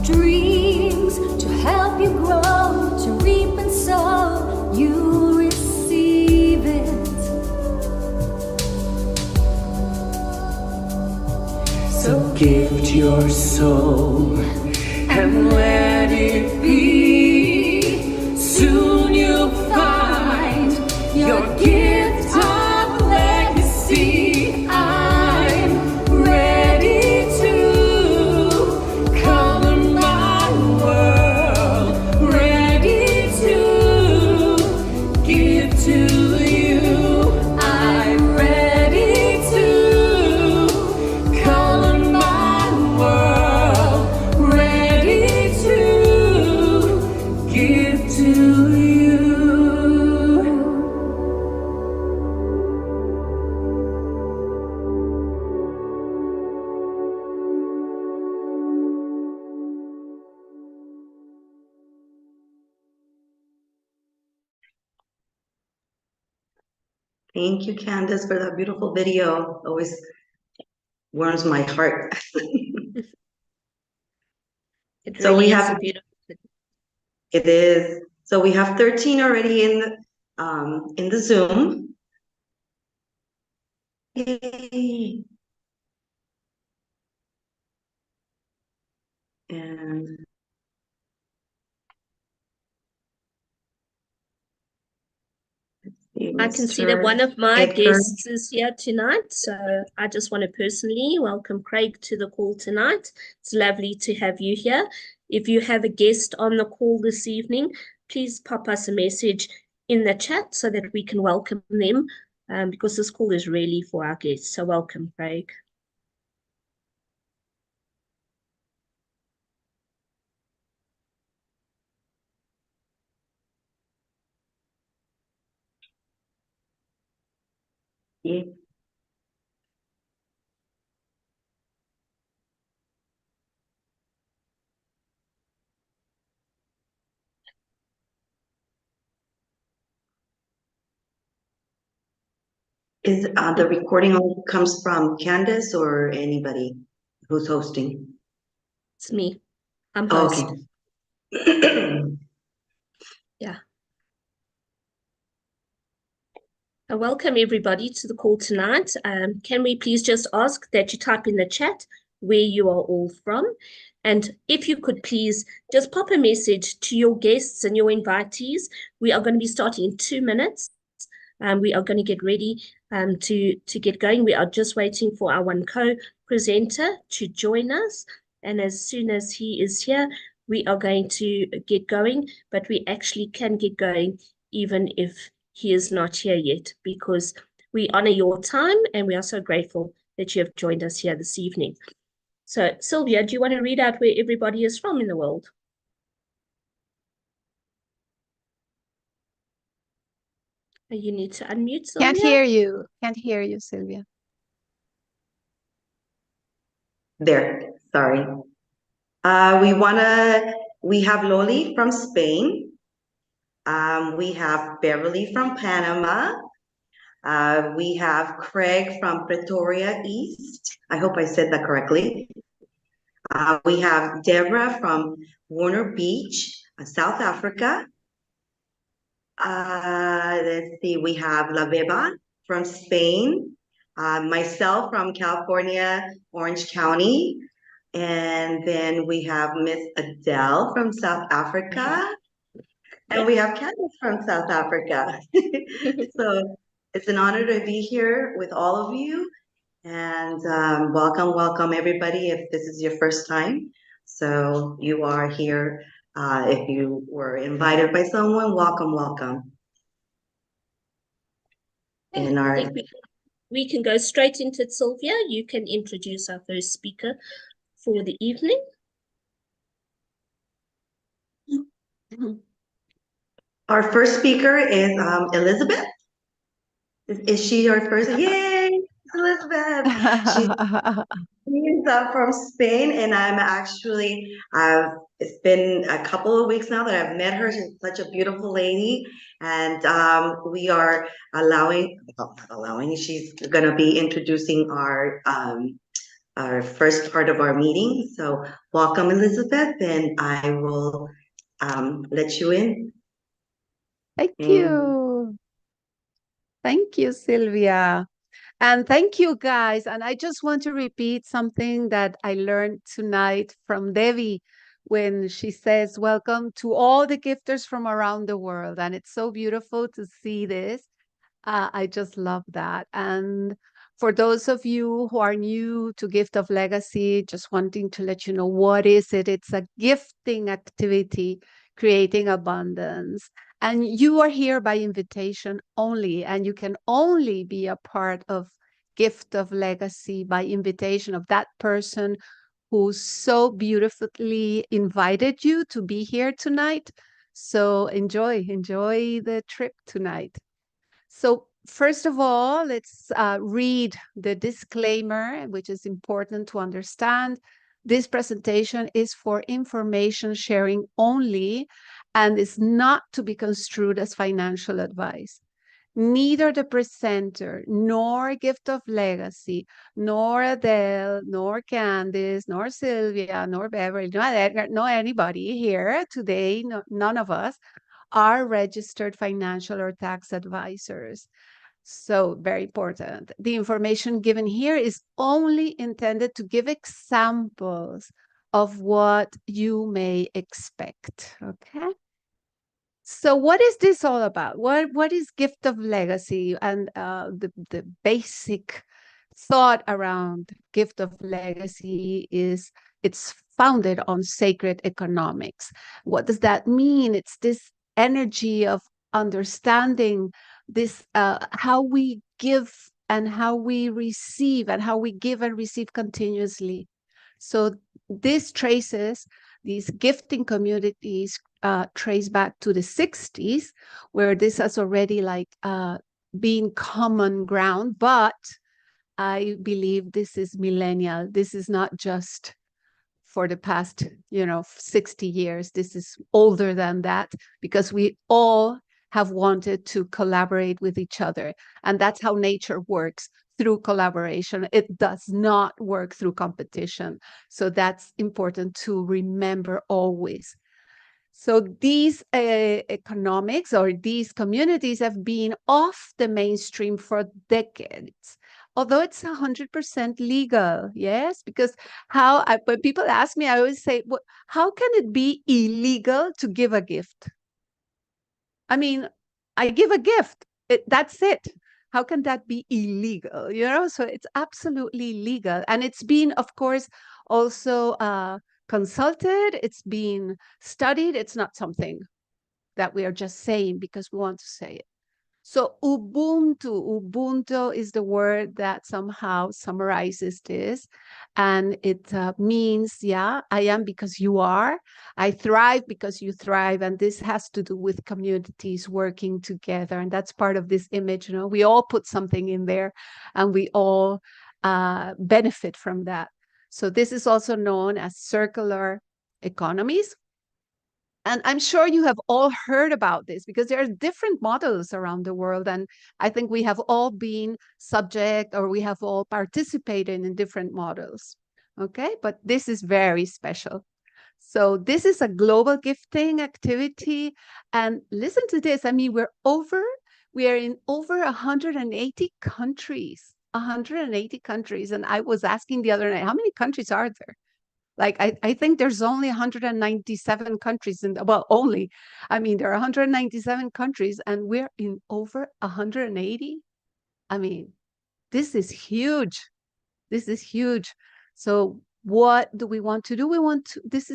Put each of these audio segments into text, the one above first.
dreams to help you grow, to reap and sow, you receive it. So gift your soul and let it be. Soon you'll find your gift of legacy. I'm ready to color my world, ready to give to you. I'm ready to color my world, ready to give to you. Thank you, Candace, for that beautiful video. Always warms my heart. It So really we is have a beautiful video. It is. So we have 13 already in the Zoom. Yay. And I can see that one of my guests is here tonight, so I just want to personally welcome Craig to the call tonight. It's lovely to have you here. If you have a guest on the call this evening, please pop us a message in the chat so that we can welcome them, because this call is really for our guests. So welcome, Craig. Yeah. Is the recording only comes from Candace or anybody who's hosting? It's me. I'm host. Okay. Yeah. Welcome everybody to the call tonight. Can we please just ask that you type in the chat where you are all from? And if you could please just pop a message to your guests and your invitees. We are going to be starting in 2 minutes. We are going to get ready to get going. We are just waiting for our one co-presenter to join us. And as soon as he is here, we are going to get going. But we actually can get going even if he is not here yet, because we honor your time and we are so grateful that you have joined us here this evening. So, Sylvia, do you want to read out where everybody is from in the world? You need to unmute, Sylvia. Can't hear you. Can't hear you, Sylvia. There, sorry. We have Loli from Spain. We have Beverly from Panama. We have Craig from Pretoria East. I hope I said that correctly. We have Deborah from Warner Beach, South Africa. Let's see, we have La Beba from Spain. Myself from California, Orange County. And then we have Miss Adele from South Africa. And we have Candace from South Africa. So it's an honor to be here with all of you. And welcome everybody if this is your first time. So you are here. If you were invited by someone, welcome. In our... I think we can go straight into it, Sylvia. You can introduce our first speaker for the evening. Our first speaker is Elizabeth. Is she our first? Yay, Elizabeth. She's from Spain, and I'm actually, it's been a couple of weeks now that I've met her. She's such a beautiful lady, and we are she's going to be introducing our our first part of our meeting. So welcome, Elizabeth, and I will let you in. Thank And you. Thank you, Sylvia. And thank you, guys. And I just want to repeat something that I learned tonight from Devi when she says, welcome to all the gifters from around the world. And it's so beautiful to see this. I just love that. And for those of you who are new to Gift of Legacy, just wanting to let you know what is it? It's a gifting activity, creating abundance. And you are here by invitation only, and you can only be a part of Gift of Legacy by invitation of that person who so beautifully invited you to be here tonight. So enjoy the trip tonight. So first of all, let's read the disclaimer, which is important to understand. This presentation is for information sharing only and is not to be construed as financial advice. Neither the presenter, nor Gift of Legacy, nor Adele, nor Candice, nor Sylvia, nor Beverly, nor Edgar, nor anybody here today, none of us, are registered financial or tax advisors. So very important. The information given here is only intended to give examples of what you may expect, okay? So what is this all about? What is Gift of Legacy? And the basic thought around Gift of Legacy is it's founded on sacred economics. What does that mean? It's this energy of understanding this how we give and how we receive and how we give and receive continuously. So this traces these gifting communities trace back to the 60s, where this has already been common ground, but I believe this is millennial. This is not just for the past 60 years. This is older than that, because we all have wanted to collaborate with each other, and that's how nature works, through collaboration. It does not work through competition. So that's important to remember always. So these economics or these communities have been off the mainstream for decades, although it's 100% legal. Yes, because when people ask me, I always say, well, how can it be illegal to give a gift? I mean, I give a gift. That's it. How can that be illegal? So it's absolutely legal. And it's been, of course, also consulted. It's been studied. It's not something that we are just saying because we want to say it. So Ubuntu is the word that somehow summarizes this. And it means, yeah, I am because you are. I thrive because you thrive. And this has to do with communities working together. And that's part of this image. We all put something in there and we all benefit from that. So this is also known as circular economies. And I'm sure you have all heard about this because there are different models around the world. And I think we have all been subject, or we have all participated in different models. Okay, but this is very special. So this is a global gifting activity. And listen to this. I mean, we are in over 180 countries, 180 countries. And I was asking the other night, how many countries are there? Like, I think there's only 197 countries only. I mean, there are 197 countries and we're in over 180. I mean, this is huge. This is huge. So what do we want to do? This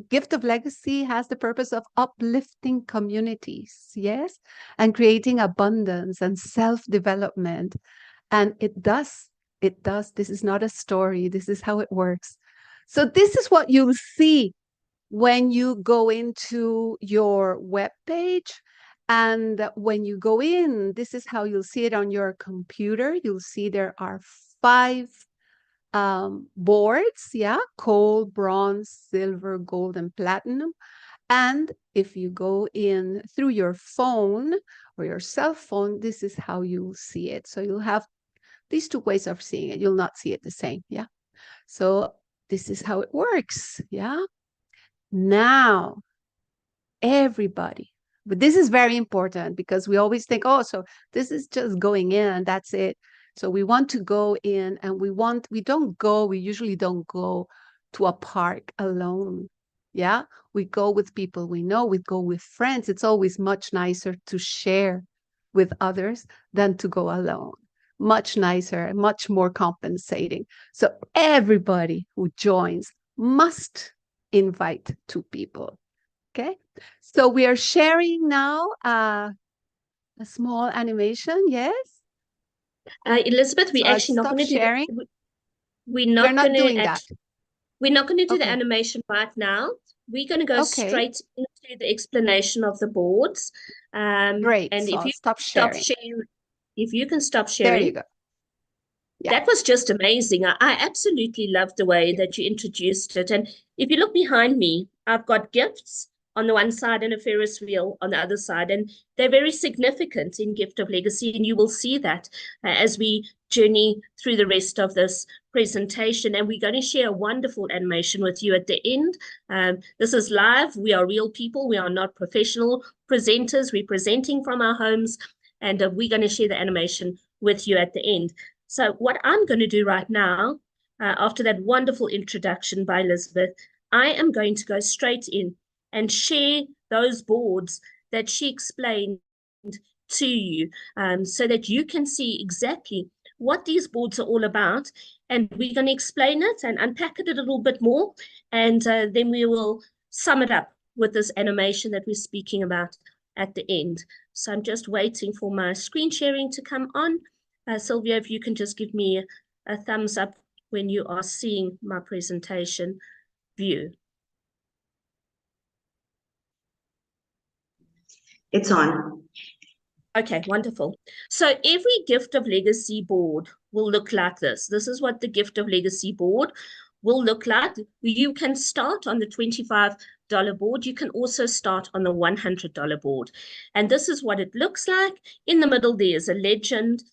Gift of Legacy has the purpose of uplifting communities, yes, and creating abundance and self-development. And it does. This is not a story. This is how it works. So this is what you'll see when you go into your web page. And when you go in, this is how you'll see it on your computer. You'll see there are 5 boards, yeah, coal, bronze, silver, gold, and platinum. And if you go in through your phone or your cell phone, this is how you'll see it. So you'll have these 2 ways of seeing it. You'll not see it the same, yeah. So this is how it works. Yeah. Now, everybody, but this is very important because we always think, oh, so this is just going in, that's it. So we want to go in, and we usually don't go to a park alone. Yeah. We go with people we know, we go with friends. It's always much nicer to share with others than to go alone. Much nicer, much more compensating. So everybody who joins must invite two people. Okay, so we are sharing now a small animation. Yes. Elizabeth, we're So I'll actually not stop going to do that. sharing. We're We're not going not doing to that. we're not going to do the Okay. animation right now. We're going to go Okay. straight into the explanation of the boards. Great. And So if I'll you stop stop sharing. sharing, if you can stop There you sharing. go. Yeah. That was just amazing. I absolutely loved the way that you introduced it. And if you look behind me, I've got gifts on the one side and a Ferris wheel on the other side. And they're very significant in Gift of Legacy. And you will see that as we journey through the rest of this presentation. And we're going to share a wonderful animation with you at the end. This is live. We are real people. We are not professional presenters. We're presenting from our homes. And we're going to share the animation with you at the end. So what I'm going to do right now, after that wonderful introduction by Elizabeth, I am going to go straight in and share those boards that she explained to you, so that you can see exactly what these boards are all about. And we're going to explain it and unpack it a little bit more. And then we will sum it up with this animation that we're speaking about at the end. So I'm just waiting for my screen sharing to come on. Sylvia, if you can just give me a thumbs up when you are seeing my presentation view. It's on. Okay, wonderful. So every Gift of Legacy board will look like this. This is what the Gift of Legacy board will look like. You can start on the $25 board. You can also start on the $100 board. And this is what it looks like. In the middle, there's a legend.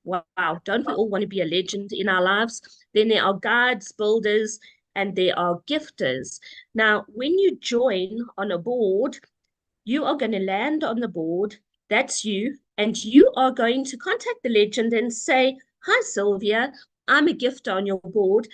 Wow, don't we all want to be a legend in our lives? Then there are guides, builders, and there are gifters. Now, when you join on a board, you are going to land on the board. That's you. And you are going to contact the legend and say, hi, Sylvia, I'm a gifter on your board.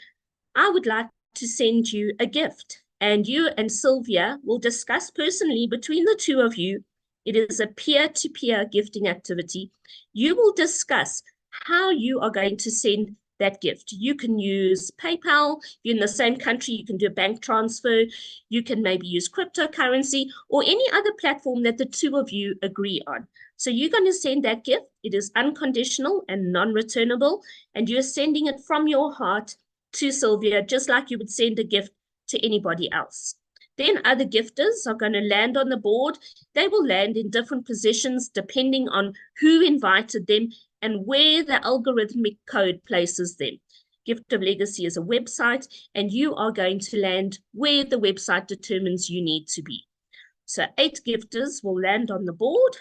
I would like to send you a gift. And you and Sylvia will discuss personally between the two of you. It is a peer-to-peer gifting activity. You will discuss how you are going to send that gift. You can use PayPal. If you're in the same country, you can do a bank transfer. You can maybe use cryptocurrency or any other platform that the two of you agree on. So you're going to send that gift. It is unconditional and non-returnable, and you're sending it from your heart to Sylvia, just like you would send a gift to anybody else. Then other gifters are going to land on the board. They will land in different positions depending on who invited them and where the algorithmic code places them. Gift of Legacy is a website, and you are going to land where the website determines you need to be. So 8 gifters will land on the board.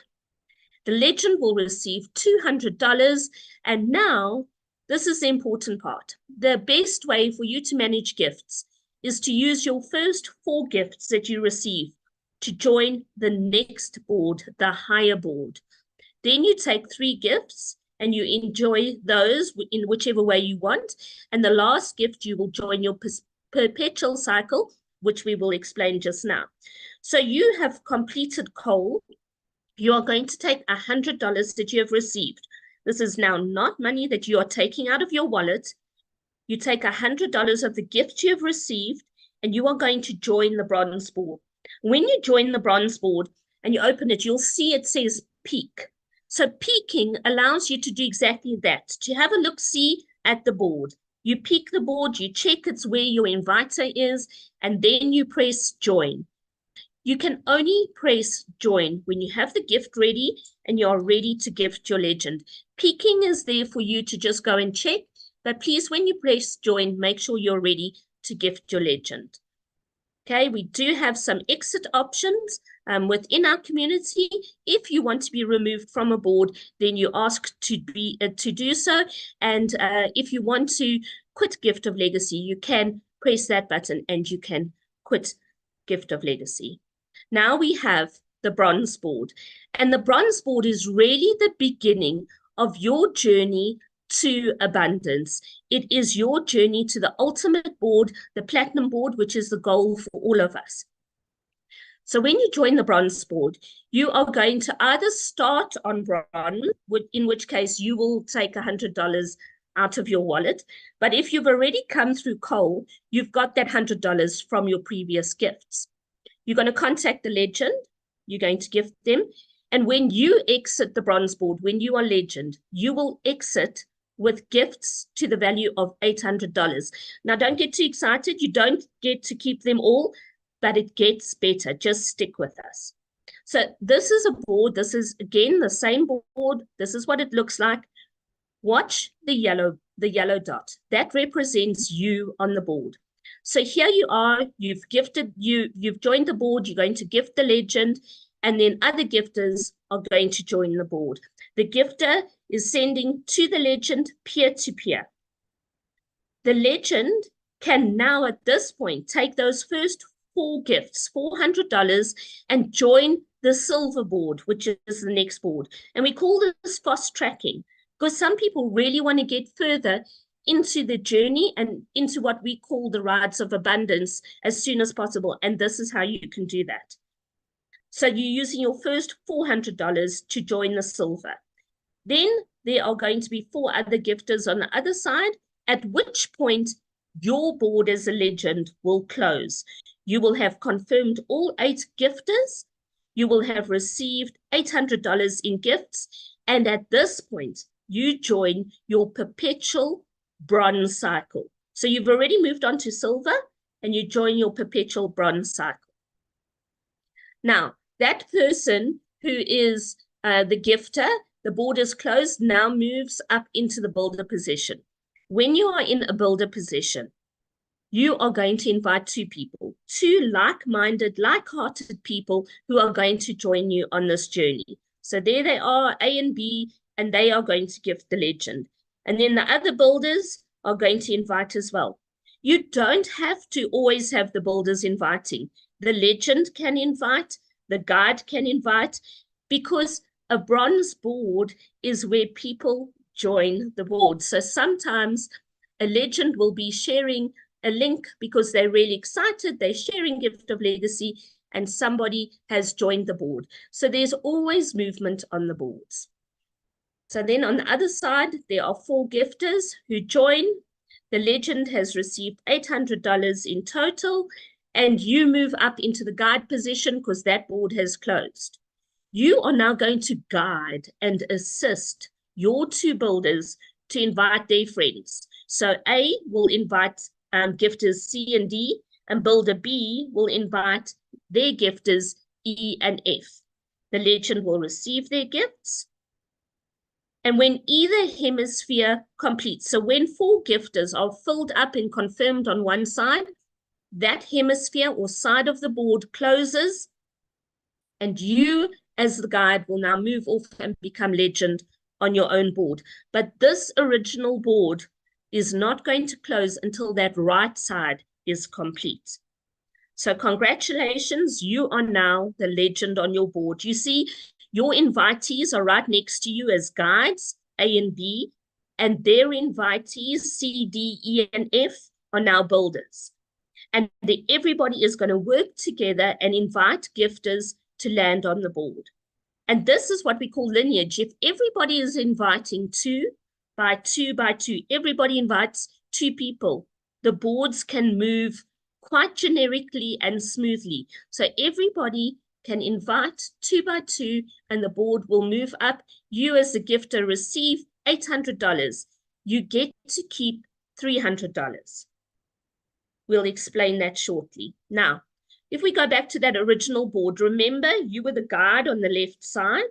The legend will receive $200. And now, this is the important part. The best way for you to manage gifts is to use your first 4 gifts that you receive to join the next board, the higher board. Then you take 3 gifts and you enjoy those in whichever way you want. And the last gift, you will join your perpetual cycle, which we will explain just now. So you have completed coal. You are going to take $100 that you have received. This is now not money that you are taking out of your wallet. You take $100 of the gift you have received, and you are going to join the bronze board. When you join the bronze board and you open it, you'll see it says peek. So peeking allows you to do exactly that, to have a look-see at the board. You peek the board, you check it's where your inviter is, and then you press join. You can only press join when you have the gift ready and you're ready to gift your legend. Peeking is there for you to just go and check, but please, when you press join, make sure you're ready to gift your legend. Okay, we do have some exit options within our community. If you want to be removed from a board, then you ask to do so. And if you want to quit Gift of Legacy, you can press that button and you can quit Gift of Legacy. Now we have the bronze board, and the bronze board is really the beginning of your journey to abundance. It is your journey to the ultimate board, the platinum board, which is the goal for all of us. So when you join the bronze board, you are going to either start on bronze, in which case you will take $100 out of your wallet. But if you've already come through coal, you've got that $100 from your previous gifts. You're going to contact the legend. You're going to gift them. And when you exit the bronze board, when you are legend, you will exit with gifts to the value of $800. Now, don't get too excited. You don't get to keep them all, but it gets better. Just stick with us. So this is a board. This is, again, the same board. This is what it looks like. Watch the yellow dot. That represents you on the board. So here you are. You've joined the board. You're going to gift the legend, and then other gifters are going to join the board. The gifter is sending to the legend peer-to-peer. The legend can now, at this point, take those first 4 gifts, $400, and join the silver board, which is the next board. And we call this fast tracking, because some people really want to get further into the journey and into what we call the rides of abundance as soon as possible. And this is how you can do that. So you're using your first $400 to join the silver. Then there are going to be 4 other gifters on the other side, at which point your board as a legend will close. You will have confirmed all 8 gifters. You will have received $800 in gifts. And at this point, you join your perpetual bronze cycle. So you've already moved on to silver and you join your perpetual bronze cycle. Now, that person who is the gifter, the board is closed, now moves up into the builder position. When you are in a builder position, you are going to invite 2 people, 2 like-minded, like-hearted people who are going to join you on this journey. So there they are, A and B, and they are going to gift the legend. And then the other builders are going to invite as well. You don't have to always have the builders inviting. The legend can invite, the guide can invite, because a bronze board is where people join the board. So sometimes a legend will be sharing a link because they're really excited, they're sharing Gift of Legacy, and somebody has joined the board. So there's always movement on the boards. So then on the other side, there are 4 gifters who join. The legend has received $800 in total, and you move up into the guide position because that board has closed. You are now going to guide and assist your 2 builders to invite their friends. So A will invite gifters C and D, and builder B will invite their gifters E and F. The legend will receive their gifts. And when either hemisphere completes, so when 4 gifters are filled up and confirmed on one side, that hemisphere or side of the board closes, and you as the guide will now move off and become legend on your own board. But this original board is not going to close until that right side is complete. So congratulations, you are now the legend on your board. You see, your invitees are right next to you as guides, A and B, and their invitees, C, D, E, and F, are now builders. And everybody is going to work together and invite gifters to land on the board. And this is what we call lineage. If everybody is inviting 2 by 2 by 2, everybody invites 2 people, the boards can move quite generically and smoothly. So everybody can invite 2 by 2 and the board will move up. You as the gifter receive $800. You get to keep $300. We'll explain that shortly. Now, if we go back to that original board, remember you were the guide on the left side.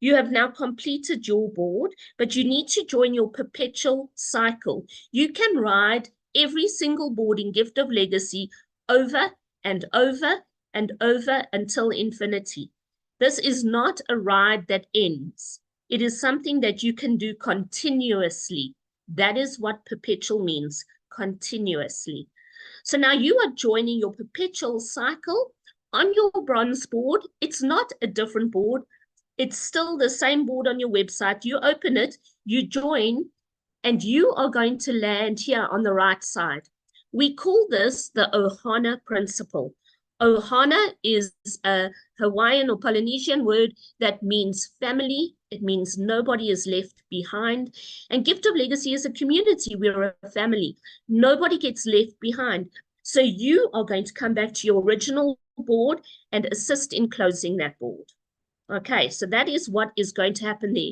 You have now completed your board, but you need to join your perpetual cycle. You can ride every single board in Gift of Legacy over and over and over until infinity. This is not a ride that ends. It is something that you can do continuously. That is what perpetual means, continuously. So now you are joining your perpetual cycle on your bronze board. It's not a different board. It's still the same board on your website. You open it, you join, and you are going to land here on the right side. We call this the Ohana principle. Ohana is a Hawaiian or Polynesian word that means family. It means nobody is left behind. And Gift of Legacy is a community. We're a family. Nobody gets left behind. So you are going to come back to your original board and assist in closing that board. Okay, so that is what is going to happen there.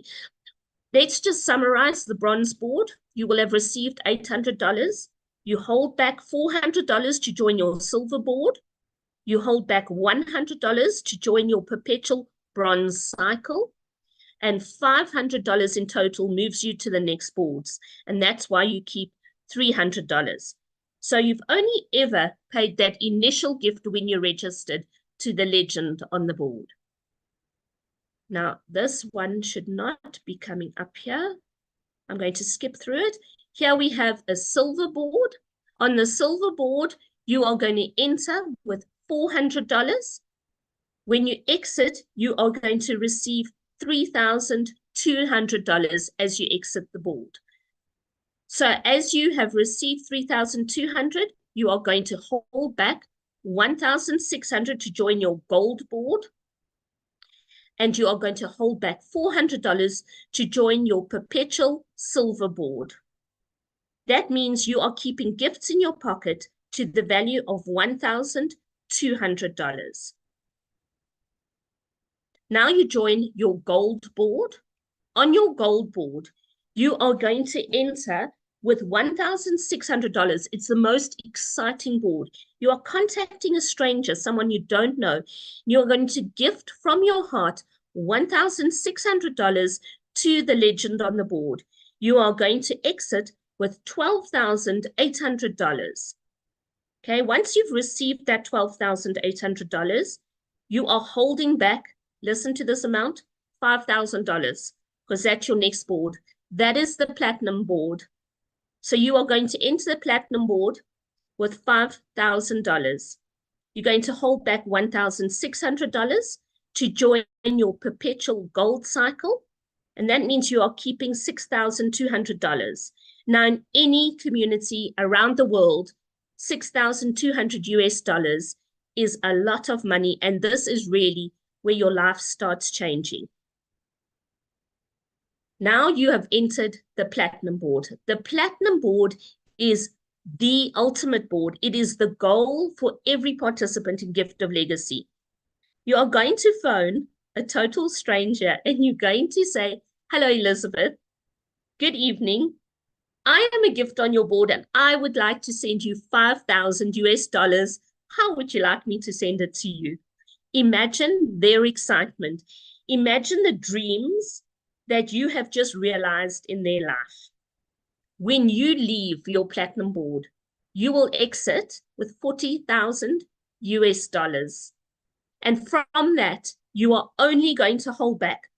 Let's just summarize the bronze board. You will have received $800. You hold back $400 to join your silver board. You hold back $100 to join your perpetual bronze cycle. And $500 in total moves you to the next boards. And that's why you keep $300. So you've only ever paid that initial gift when you registered to the legend on the board. Now, this one should not be coming up here. I'm going to skip through it. Here we have a silver board. On the silver board, you are going to enter with $400. When you exit, you are going to receive $3,200 as you exit the board. So as you have received $3,200, you are going to hold back $1,600 to join your gold board. And you are going to hold back $400 to join your perpetual silver board. That means you are keeping gifts in your pocket to the value of $1,200. Now you join your gold board. On your gold board, you are going to enter with $1,600. It's the most exciting board. You are contacting a stranger, someone you don't know. You're going to gift from your heart $1,600 to the legend on the board. You are going to exit with $12,800. Okay, once you've received that $12,800, you are holding back, listen to this amount, $5,000, because that's your next board. That is the platinum board. So you are going to enter the platinum board with $5,000. You're going to hold back $1,600 to join your perpetual gold cycle. And that means you are keeping $6,200. Now, in any community around the world, $6,200 is a lot of money. And this is really where your life starts changing. Now you have entered the platinum board. The platinum board is the ultimate board. It is the goal for every participant in Gift of Legacy. You are going to phone a total stranger and you're going to say, "Hello, Elizabeth. Good evening. I am a gift on your board and I would like to send you $5,000. How would you like me to send it to you?" Imagine their excitement. Imagine the dreams that you have just realized in their life. When you leave your platinum board, you will exit with $40,000. And from that, you are only going to hold back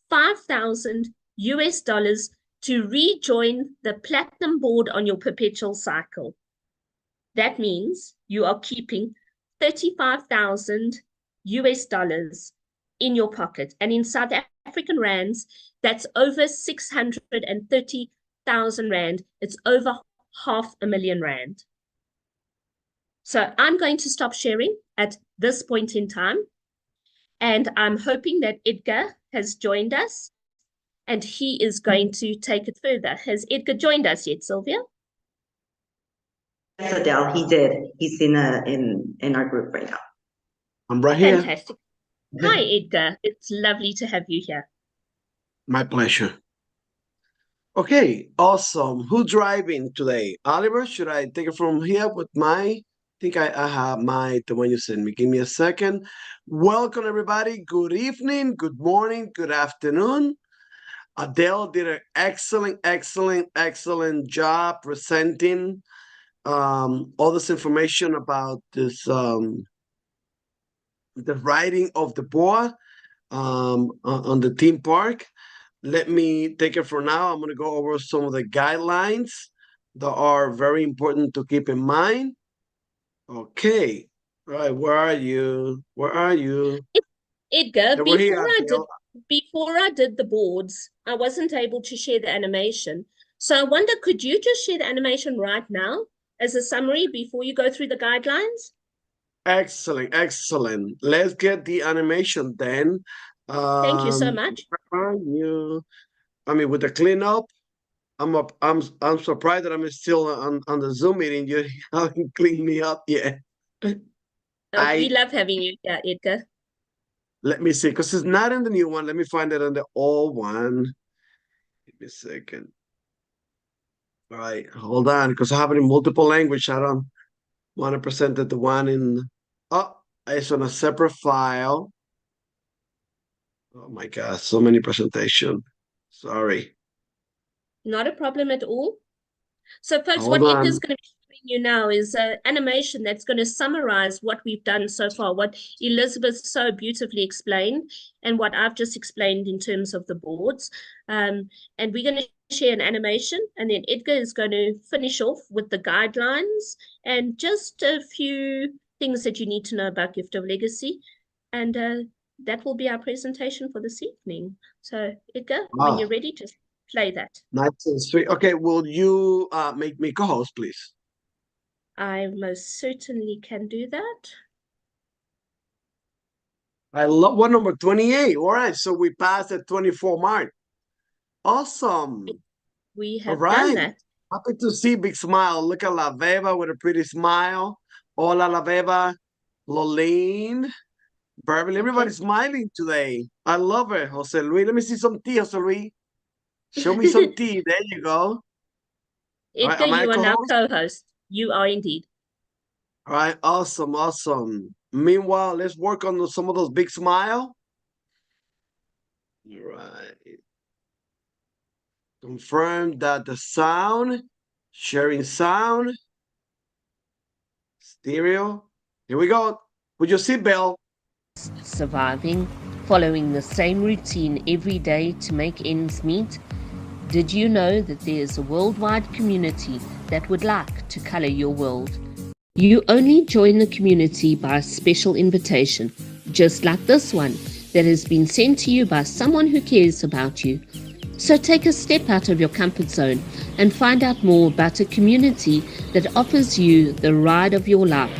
$5,000 to rejoin the platinum board on your perpetual cycle. That means you are keeping $35,000 in your pocket. And in South African rands, that's over 630,000 rand. It's over R500,000 rand. So I'm going to stop sharing at this point in time. And I'm hoping that Edgar has joined us and he is going to take it further. Has Edgar joined us yet, Sylvia? Yes, Adele, he did. He's in our group right now. I'm right here. Fantastic. Hi, Edgar. It's lovely to have you here. My pleasure. Okay, awesome. Who's driving today? Oliver, should I take it from here with I think I have the one you sent me. Give me a second. Welcome, everybody. Good evening, good morning, good afternoon. Adele did an excellent job presenting all this information about this the writing of the board on the theme park. let me take it for now. I'm going to go over some of the guidelines that are very important to keep in mind. Okay. All right. Where are you? Where are you? Edgar, Hey, we're here, Bill. before I did the boards, I wasn't able to share the animation. So I wonder, could you just share the animation right now as a summary before you go through the guidelines? Excellent, excellent. Let's get the animation then. Thank you so much. Where are you? I mean, with the cleanup, I'm surprised that I'm still on the Zoom meeting. You haven't cleaned me up yet. We I love having you here, Edgar. Let me see, because it's not in the new one. Let me find it in the old one. Give me a second. All right, hold on, because I have it in multiple language. I don't want to present it the one in. Oh, it's on a separate file. Oh my God, so many presentation. Sorry. Not a problem at all. So folks, Hold what on. Edgar's going to be showing you now is an animation that's going to summarize what we've done so far, what Elizabeth so beautifully explained, and what I've just explained in terms of the boards. And we're going to share an animation, and then Edgar is going to finish off with the guidelines and just a few things that you need to know about Gift of Legacy. And that will be our presentation for this evening. So Edgar, when you're ready, just play that. Nice and sweet. Okay, will you make me co-host, please? I most certainly can do that. I love one number 28. All right, so we passed the 24 mark. Awesome. We All have right. done that. Happy to see big smile. Look at La Beba with a pretty smile. Hola, La Beba. Lolene. Beverly. Everybody's smiling today. I love it, Jose Luis. Let me see some tea, Jose Luis. Show me some tea. There you go. Edgar, am I you are now co-host? co-host. You are indeed. All right, awesome, awesome. Meanwhile, let's work on some of those big smile. All right. Confirm that the sound, sharing sound, stereo. Here we go. Put your seatbelt. Surviving, following the same routine every day to make ends meet. Did you know that there is a worldwide community that would like to color your world? You only join the community by a special invitation, just like this one, that has been sent to you by someone who cares about you. So take a step out of your comfort zone and find out more about a community that offers you the ride of your life.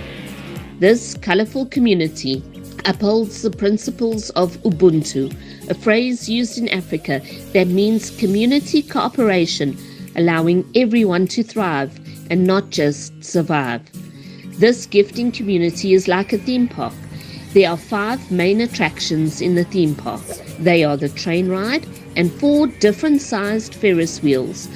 This colorful community upholds the principles of Ubuntu, a phrase used in Africa that means community cooperation, allowing everyone to thrive and not just survive. This gifting community is like a theme park. There are 5 main attractions in the theme park. They are the train ride and 4 different sized Ferris wheels.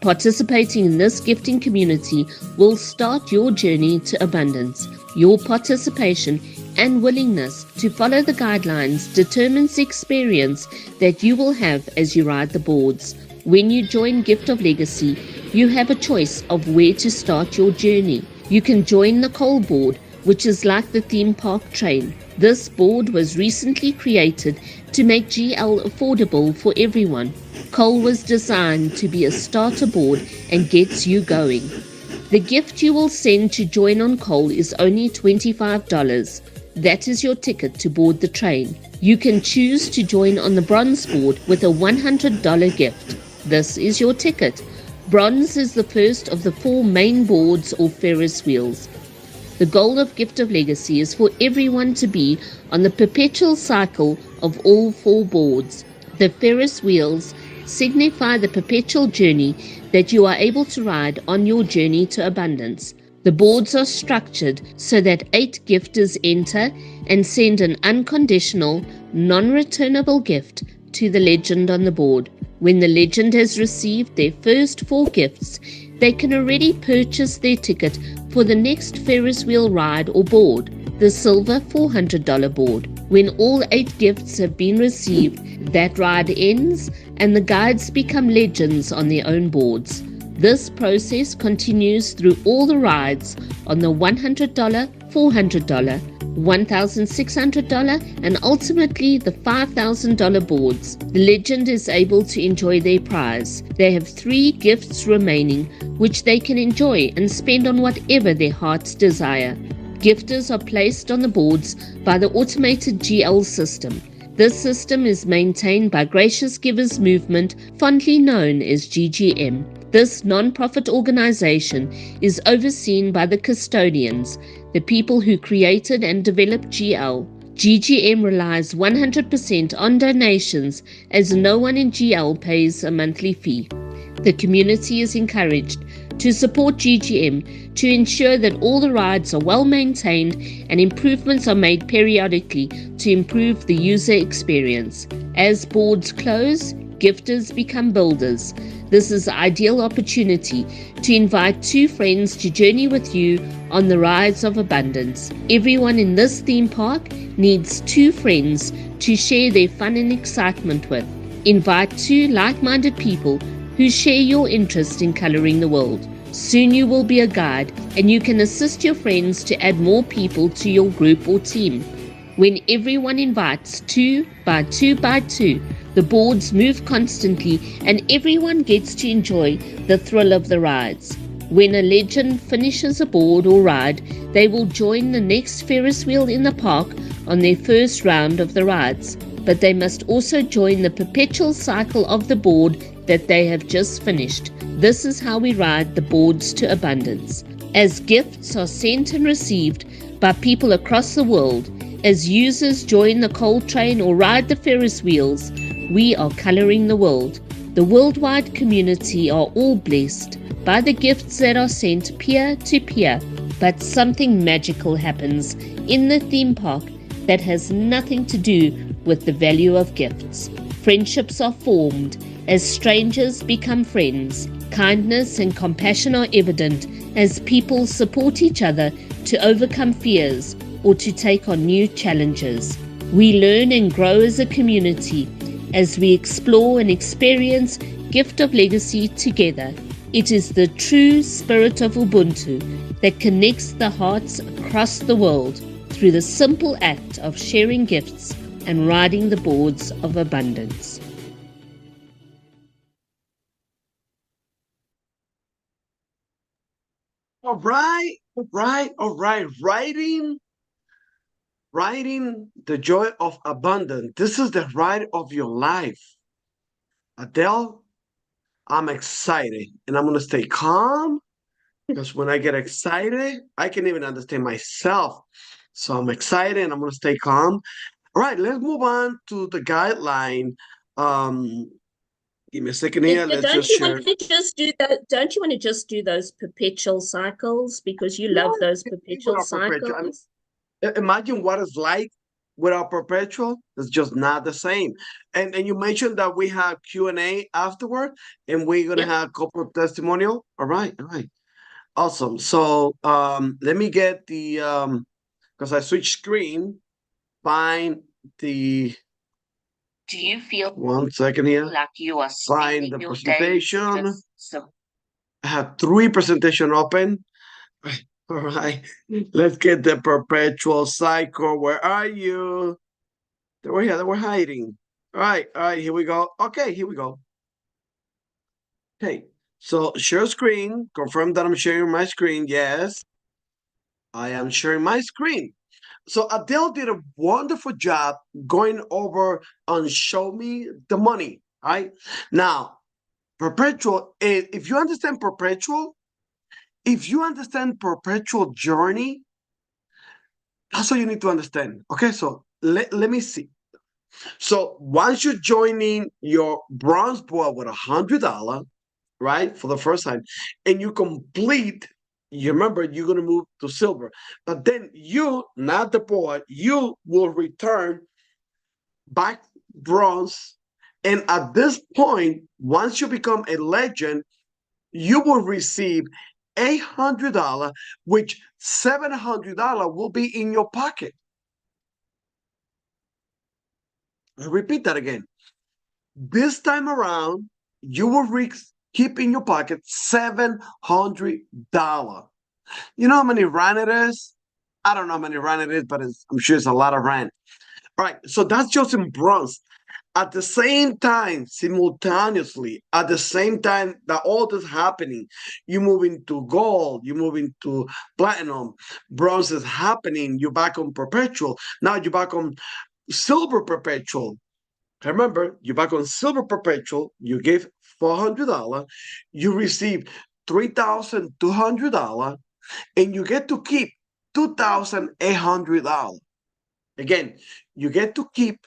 Participating in this gifting community will start your journey to abundance. Your participation and willingness to follow the guidelines determines the experience that you will have as you ride the boards. When you join Gift of Legacy, you have a choice of where to start your journey. You can join the Coal board, which is like the theme park train. This board was recently created to make GL affordable for everyone. Coal was designed to be a starter board and gets you going. The gift you will send to join on Coal is only $25. That is your ticket to board the train. You can choose to join on the Bronze board with a $100 gift. This is your ticket. Bronze is the first of the 4 main boards or Ferris wheels. The goal of Gift of Legacy is for everyone to be on the perpetual cycle of all 4 boards. The Ferris wheels signify the perpetual journey that you are able to ride on your journey to abundance. The boards are structured so that 8 gifters enter and send an unconditional, non-returnable gift to the legend on the board. When the legend has received their first 4 gifts, they can already purchase their ticket for the next Ferris wheel ride or board, the silver $400 board. When all 8 gifts have been received, that ride ends and the guides become legends on their own boards. This process continues through all the rides on the $100, $400, $1,600, and ultimately the $5,000 boards. The legend is able to enjoy their prize. They have 3 gifts remaining, which they can enjoy and spend on whatever their hearts desire. Gifters are placed on the boards by the automated GL system. This system is maintained by Gracious Givers Movement, fondly known as GGM. This non-profit organization is overseen by the custodians, the people who created and developed GL. GGM relies 100% on donations, as no one in GL pays a monthly fee. The community is encouraged to support GGM to ensure that all the rides are well maintained and improvements are made periodically to improve the user experience. As boards close, gifters become builders. This is the ideal opportunity to invite 2 friends to journey with you on the rides of abundance. Everyone in this theme park needs 2 friends to share their fun and excitement with. Invite 2 like-minded people who share your interest in coloring the world. Soon you will be a guide, and you can assist your friends to add more people to your group or team. When everyone invites 2 by 2 by 2, the boards move constantly and everyone gets to enjoy the thrill of the rides. When a legend finishes a board or ride, they will join the next Ferris wheel in the park on their first round of the rides. But they must also join the perpetual cycle of the board that they have just finished. This is how we ride the boards to abundance. As gifts are sent and received by people across the world, as users join the coal train or ride the Ferris wheels, we are coloring the world. The worldwide community are all blessed by the gifts that are sent peer to peer. But something magical happens in the theme park that has nothing to do with the value of gifts. Friendships are formed as strangers become friends. Kindness and compassion are evident as people support each other to overcome fears or to take on new challenges. We learn and grow as a community as we explore and experience Gift of Legacy together. It is the true spirit of Ubuntu that connects the hearts across the world through the simple act of sharing gifts and riding the boards of abundance. All right. Riding the joy of abundance. This is the ride of your life. Adele, I'm excited and I'm going to stay calm because when I get excited, I can even understand myself. So I'm excited and I'm going to stay calm. All right, let's move on to the guideline. Give me a second here. Let's Don't just you share. want to just do that? Don't you want to just do those perpetual cycles because you love those perpetual cycles? Imagine what it's like without Perpetual. It's just not the same. And you mentioned that we have Q&A afterward, and we're gonna have a couple of testimonial. All right, awesome. So let me get the because I switched screen. Find the. Do you feel 1 second here? like you are Find the your presentation. I have 3 presentation open. All right, let's get the perpetual cycle. Where are you? They were here, they were hiding. All right, here we go. Okay, here we go. Okay, so share screen, confirm that I'm sharing my screen. Yes, I am sharing my screen. So Adele did a wonderful job going over on Show Me the Money, right? Now, Perpetual, if you understand Perpetual, if you understand Perpetual journey, that's what you need to understand. Okay, so let me see. So once you join in your bronze board with $100, right, for the first time, and you complete, you remember you're gonna move to silver, but then you, not the board, you will return back bronze, and at this point, once you become a legend, you will receive $800, which $700 will be in your pocket. I repeat that again. This time around, you will keep in your pocket $700. You know how many rand it is? I don't know how many rand it is, but I'm sure it's a lot of rand. All right, so that's just in bronze. At the same time, simultaneously, at the same time that all this happening, you move into gold, you move into platinum, bronze is happening, you're back on perpetual. Now you're back on silver perpetual. Remember, you're back on silver perpetual, you give $400, you receive $3,200, and you get to keep $2,800. Again, you get to keep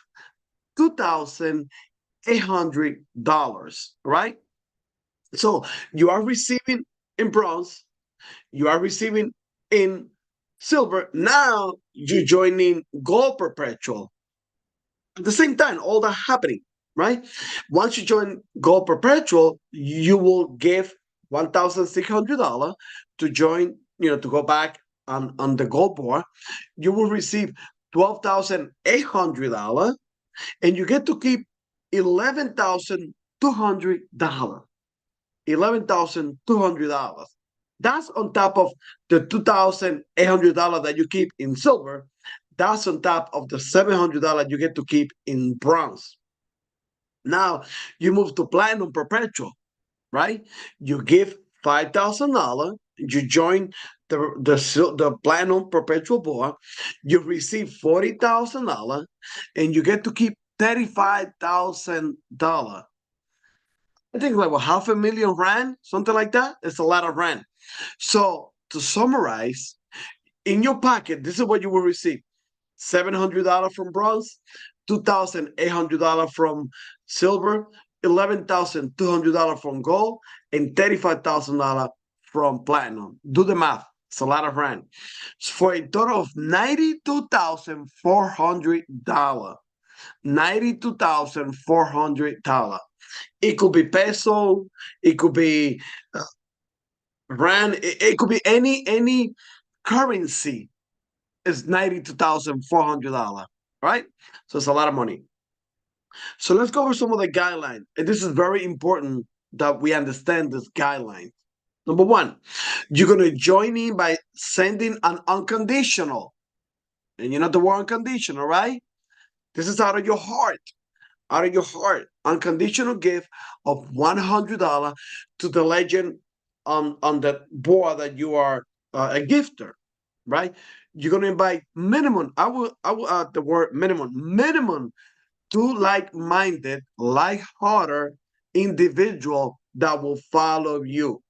$2,800, right? So you are receiving in bronze, you are receiving in silver. Now you're joining gold perpetual. At the same time, all that happening, right? Once you join gold perpetual, you will give $1,600 to join, to go back on the gold bar. You will receive $12,800, and you get to keep $11,200. $11,200. That's on top of the $2,800 that you keep in silver. That's on top of the $700 you get to keep in bronze. Now you move to platinum perpetual, right? You give $5,000. You join the platinum perpetual bar. You receive $40,000, and you get to keep $35,000. I think like half a million rand, something like that. It's a lot of rand. So to summarize, in your pocket, this is what you will receive: $700 from bronze, $2,800 from silver, $11,200 from gold, and $35,000 from platinum. Do the math. It's a lot of rand. For a total of $92,400. $92,400. It could be peso, it could be rand, it could be any currency. Is $92,400, right? So it's a lot of money. So let's go over some of the guidelines. And this is very important that we understand this guideline. Number one, you're going to join in by sending an unconditional. And you know the word unconditional, right? This is out of your heart. Out of your heart. Unconditional gift of $100 to the legend on the board that you are a gifter, right? You're going to invite minimum, I will add the word minimum two like-minded, like-hearted individual that will follow you.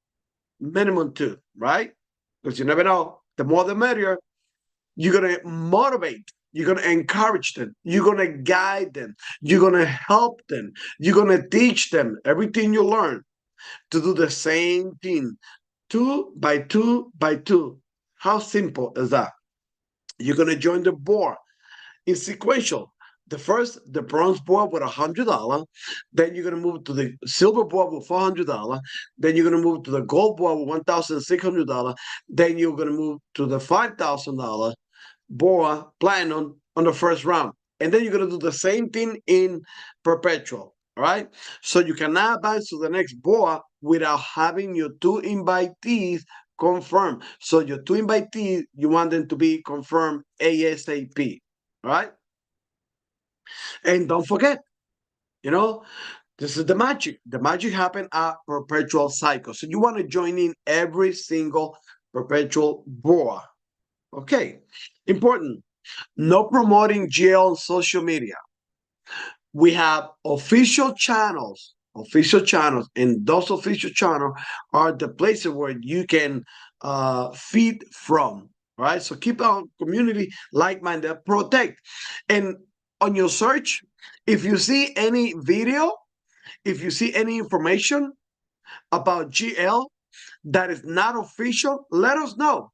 Minimum two, right? Because you never know. The more the merrier. You're going to motivate. You're going to encourage them. You're going to guide them. You're going to help them. You're going to teach them everything you learn to do the same thing. 2 by 2 by 2. How simple is that? You're going to join the board in sequential. The bronze board with $100. Then you're going to move to the silver board with $400. Then you're going to move to the gold board with $1,600. Then you're going to move to the $5,000 board platinum on the first round. And then you're going to do the same thing in perpetual. All right. So you cannot advance to the next board without having your two invitees confirmed. So your two invitees, you want them to be confirmed ASAP. All right. And don't forget, this is the magic. The magic happened at perpetual cycle. So you want to join in every single perpetual board. Okay. Important. No promoting GL on social media. We have official channels, and those official channels are the places where you can feed from, right? So keep our community like-minded, protect. And on your search, if you see any video, if you see any information about GL that is not official, let us know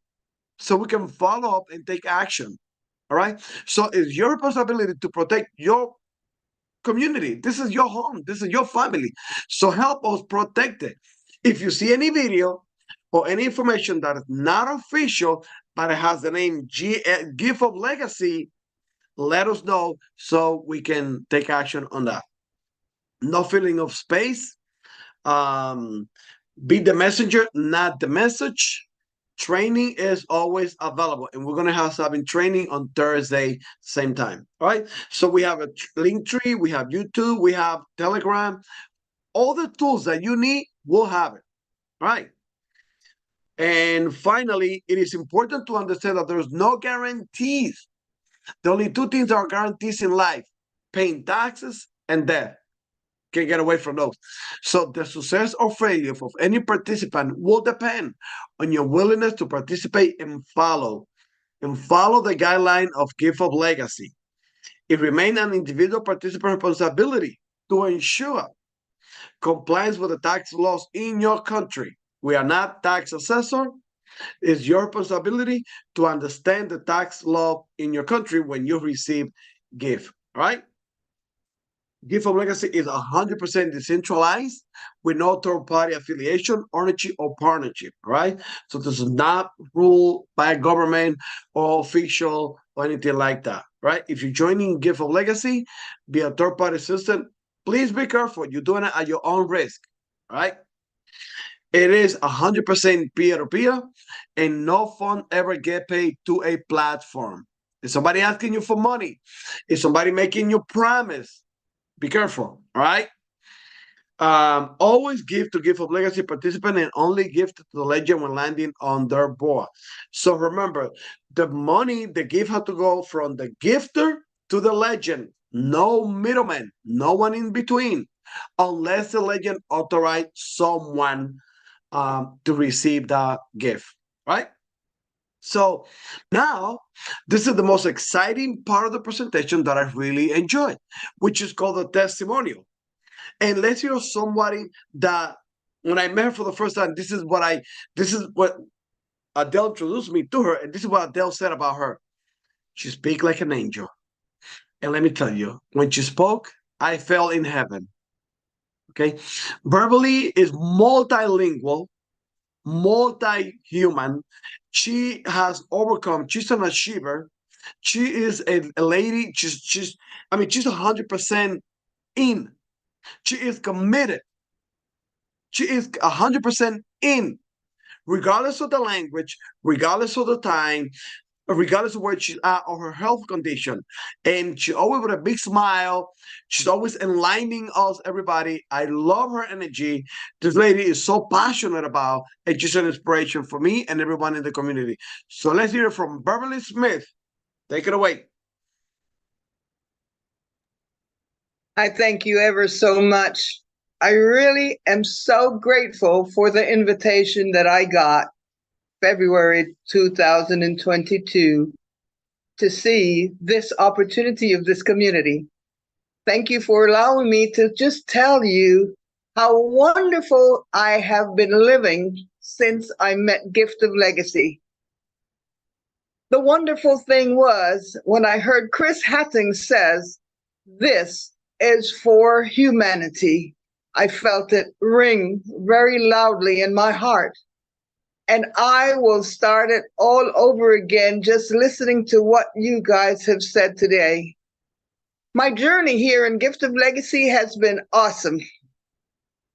so we can follow up and take action. All right. So it's your responsibility to protect your community. This is your home. This is your family. So help us protect it. If you see any video or any information that is not official, but it has the name Gift of Legacy, let us know so we can take action on that. No filling of space. Be the messenger, not the message. Training is always available, and we're gonna have something training on Thursday, same time. All right. So we have a link tree, we have YouTube, we have Telegram. All the tools that you need, we'll have it. All right. And finally, it is important to understand that there's no guarantees. The only two things that are guarantees in life: paying taxes and death. Can't get away from those. So the success or failure of any participant will depend on your willingness to participate and follow the guideline of Gift of Legacy. It remains an individual participant responsibility to ensure compliance with the tax laws in your country. We are not tax assessor. It's your responsibility to understand the tax law in your country when you receive gift. All right. Gift of Legacy is 100% decentralized with no third-party affiliation, ownership, or partnership, right? So this is not ruled by a government or official or anything like that, right? If you're joining Gift of Legacy, be a third-party assistant, please be careful. You're doing it at your own risk, right? It is 100% peer-to-peer, and no fund ever get paid to a platform. Is somebody asking you for money? Is somebody making you promise? Be careful, all right? Always give to Gift of Legacy participant and only give to the legend when landing on their board. So remember, the money, the gift has to go from the gifter to the legend. No middleman, no one in between, unless the legend authorized someone to receive that gift, right? So now, this is the most exciting part of the presentation that I really enjoyed, which is called the testimonial. And let's hear somebody that, when I met her for the first time, this is what Adele introduced me to her, and this is what Adele said about her. She speaks like an angel. And let me tell you, when she spoke, I felt in heaven. Okay? Verbally is multilingual, multi-human. She has overcome. She's an achiever. She is a lady. She's 100% in. She is committed. She is 100% in, regardless of the language, regardless of the time, regardless of where she's at or her health condition. And she always with a big smile. She's always enlightening us, everybody. I love her energy. This lady is so passionate about, and she's an inspiration for me and everyone in the community. So let's hear from Beverly Smith. Take it away. I thank you ever so much. I really am so grateful for the invitation that I got February 2022 to see this opportunity of this community. Thank you for allowing me to just tell you how wonderful I have been living since I met Gift of Legacy. The wonderful thing was when I heard Chris Hatting says, "This is for humanity." I felt it ring very loudly in my heart. And I will start it all over again just listening to what you guys have said today. My journey here in Gift of Legacy has been awesome.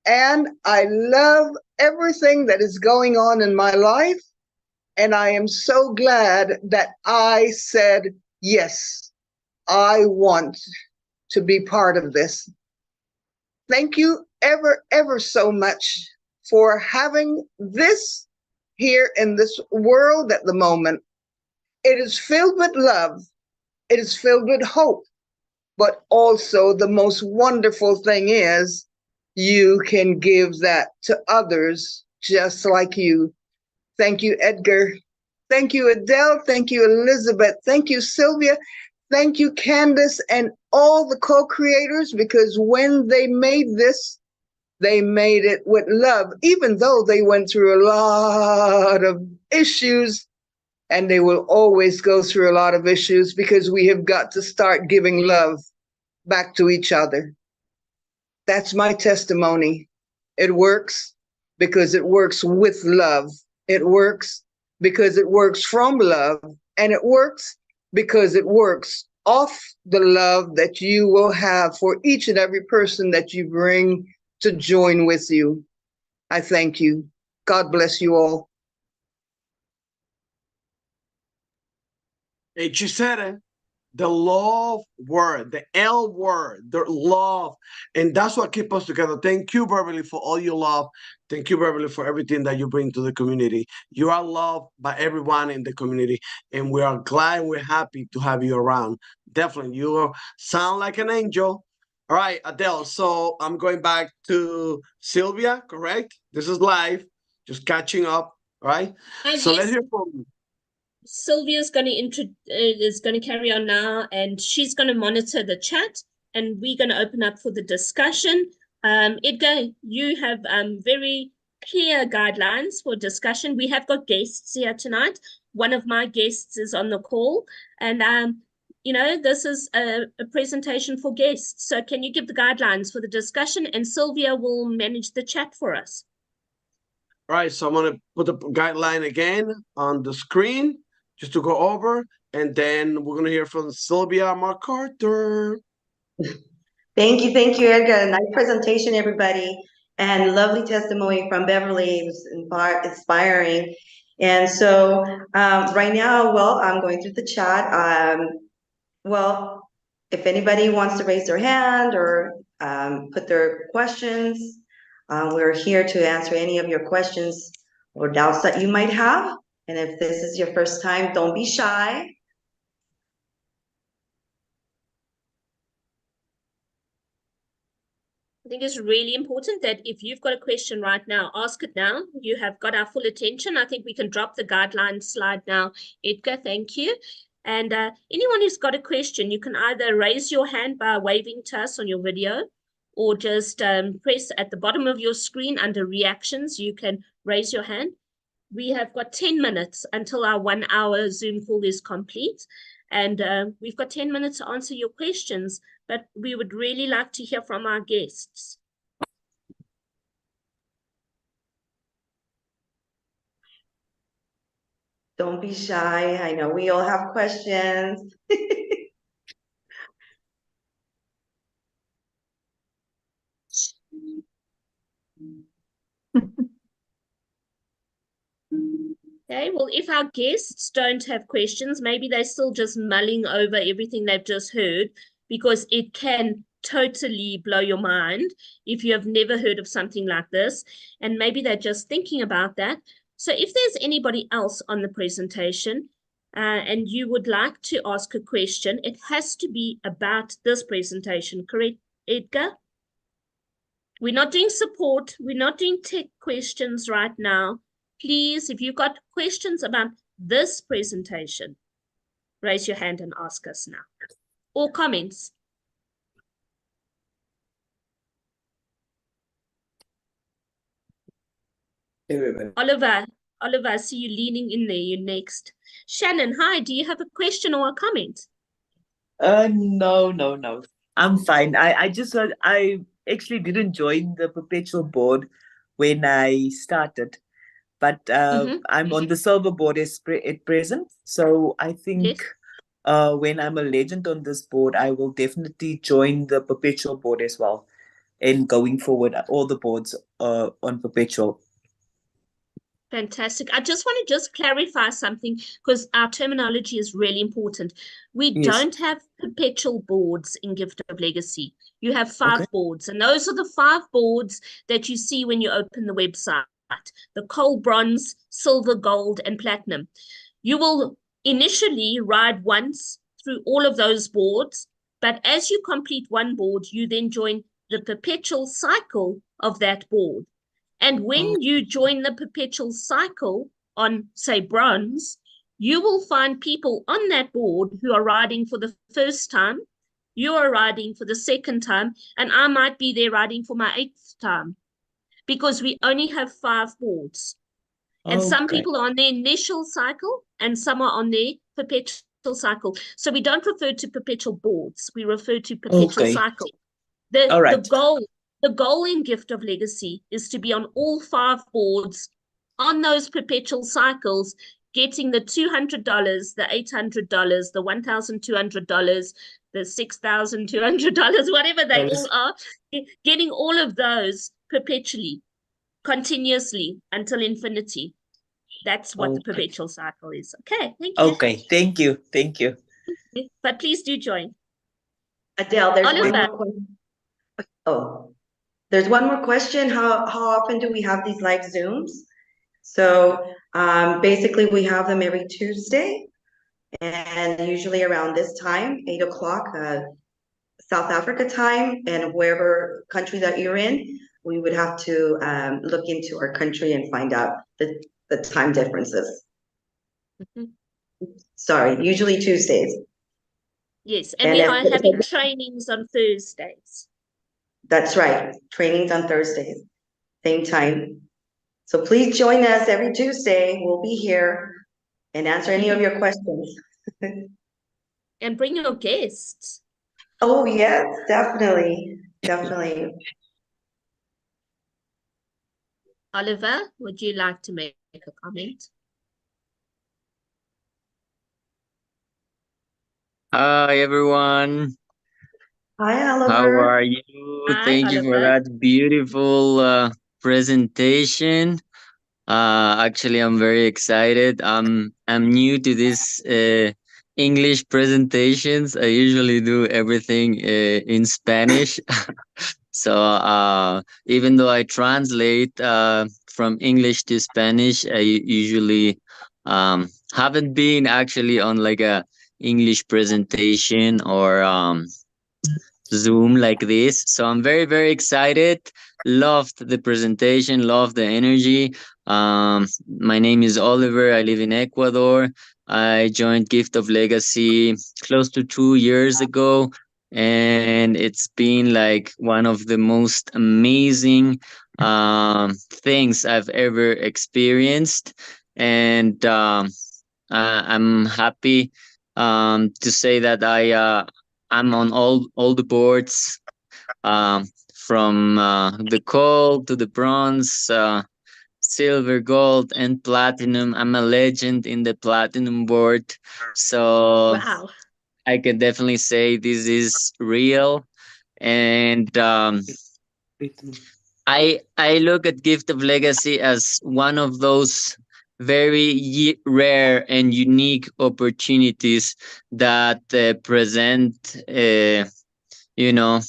And I love everything that is going on in my life. And I am so glad that I said, yes, I want to be part of this. Thank you ever so much for having this here in this world at the moment. It is filled with love. It is filled with hope. But also the most wonderful thing is you can give that to others just like you. Thank you, Edgar. Thank you, Adele. Thank you, Elizabeth. Thank you, Sylvia. Thank you, Candace, and all the co-creators, because when they made this, they made it with love, even though they went through a lot of issues, and they will always go through a lot of issues because we have got to start giving love back to each other. That's my testimony. It works because it works with love. It works because it works from love, and it works because it works off the love that you will have for each and every person that you bring to join with you. I thank you. God bless you all. And she said it. The love word, the L word, the love. And that's what keeps us together. Thank you, Beverly, for all your love. Thank you, Beverly, for everything that you bring to the community. You are loved by everyone in the community, and we are glad and we're happy to have you around. Definitely, you sound like an angel. All right, Adele. So I'm going back to Sylvia, correct? This is live, just catching up. All right. So let's Yes, hear from Sylvia's going to is going to carry on now, and she's going to monitor the chat, and we're going to open up for the discussion. Edgar, you have very clear guidelines for discussion. We have got guests here tonight. One of my guests is on the call, and you know, this is a presentation for guests. So can you give the guidelines for the discussion, and Sylvia will manage the chat for us. All right, so I'm gonna put the guideline again on the screen just to go over, and then we're gonna hear from Sylvia MacArthur. Thank you, Edgar. Nice presentation, everybody, and lovely testimony from Beverly. It was inspiring. And so right now, well, I'm going through the chat. Well, if anybody wants to raise their hand or put their questions, we're here to answer any of your questions or doubts that you might have. And if this is your first time, don't be shy. I think it's really important that if you've got a question right now, ask it now. You have got our full attention. I think we can drop the guidelines slide now. Edgar, thank you. And anyone who's got a question, you can either raise your hand by waving to us on your video, or just press at the bottom of your screen under reactions. You can raise your hand. We have got 10 minutes until our 1 hour Zoom call is complete. And we've got 10 minutes to answer your questions, but we would really like to hear from our guests. Don't be shy. I know we all have questions. Okay, well, if our guests don't have questions, maybe they're still just mulling over everything they've just heard, because it can totally blow your mind if you have never heard of something like this, and maybe they're just thinking about that. So if there's anybody else on the presentation and you would like to ask a question, it has to be about this presentation, correct, Edgar? We're not doing support. We're not doing tech questions right now. Please, if you've got questions about this presentation, raise your hand and ask us now. Or comments. Oliver, I see you leaning in there. You're next. Shannon, hi. Do you have a question or a comment? No. I'm fine. I just heard I actually didn't join the Perpetual board when I started, but I'm on the silver board at present. So I think when I'm a legend on this board, I will definitely join the Perpetual board as well. And going forward, all the boards on Perpetual. Fantastic. I just want to clarify something, because our terminology is really important. We Yes. don't have perpetual boards in Gift of Legacy. You have 5 boards, and those are the 5 boards that you see when you open the website: the coal, bronze, silver, gold, and platinum. You will initially ride once through all of those boards, but as you complete one board, you then join the perpetual cycle of that board. And when you join the perpetual cycle on, say, bronze, you will find people on that board who are riding for the first time, you are riding for the second time, and I might be there riding for my 8th time, because we only have 5 boards. And some people are on their initial cycle and some are on their perpetual cycle. So we don't refer to perpetual boards, we refer to perpetual cycle. The goal in Gift of Legacy is to be on all 5 boards on those perpetual cycles, getting the $200, the $800, the $1,200, the $6,200, whatever they all are, getting all of those perpetually, continuously, until infinity. That's what the Okay. perpetual cycle is. Okay, thank you. Okay, thank you. Thank you. But please do join. Adele, there's one Oliver. more question. Oh, there's one more question. How often do we have these live Zooms? So basically we have them every Tuesday and usually around this time, 8 o'clock, South Africa time, and wherever country that you're in, we would have to look into our country and find out the time differences. Mhm. Sorry, usually Tuesdays. Yes, and And we if- are having trainings on Thursdays. That's right, trainings on Thursdays, same time. So please join us every Tuesday. We'll be here and answer any of your questions. And bring your guests. Oh, yes, definitely, definitely. Oliver, would you like to make a comment? Hi everyone, Hi, how Oliver. are you? Hi, Thank you for Oliver. that beautiful presentation. Actually, I'm very excited. I'm new to this English presentations. I usually do everything in Spanish. So even though I translate from English to Spanish, I usually haven't been actually on like a English presentation or Zoom like this. So I'm very, very excited. Loved the presentation, loved the energy. My name is Oliver. I live in Ecuador. I joined Gift of Legacy close to 2 years ago. And it's been like one of the most amazing things I've ever experienced. And I'm happy to say that I'm on all the boards, from the gold to the bronze, silver, gold, and platinum. I'm a legend in the platinum board, so Wow. I can definitely say this is real. And I look at Gift of Legacy as one of those very rare and unique opportunities that present, you know,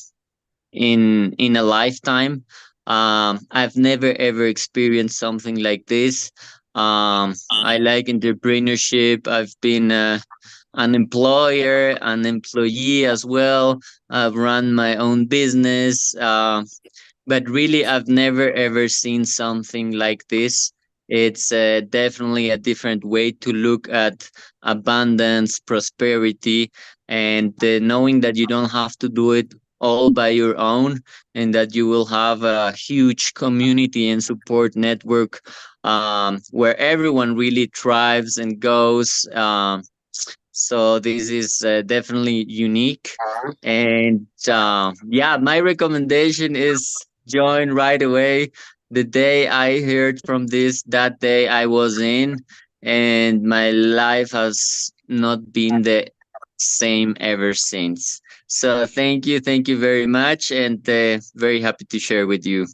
in a lifetime. I've never ever experienced something like this. I like entrepreneurship. I've been an employer, an employee as well. I've run my own business. But really, I've never ever seen something like this. It's definitely a different way to look at abundance, prosperity, and knowing that you don't have to do it all by your own, and that you will have a huge community and support network, where everyone really thrives and goes. So this is definitely unique. And yeah, my recommendation is join right away. The day I heard from this, that day I was in, and my life has not been the same ever since. So thank you very much, and very happy to share with you.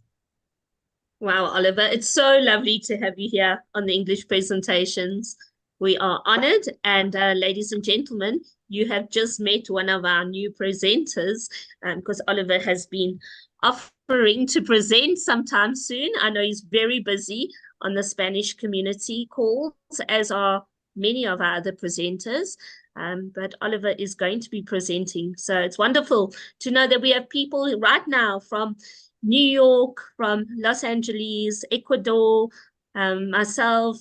Wow, Oliver, it's so lovely to have you here on the English presentations. We are honored, and ladies and gentlemen, you have just met one of our new presenters, because Oliver has been offering to present sometime soon. I know he's very busy on the Spanish community calls, as are many of our other presenters. But Oliver is going to be presenting. So it's wonderful to know that we have people right now from New York, from Los Angeles, Ecuador, myself,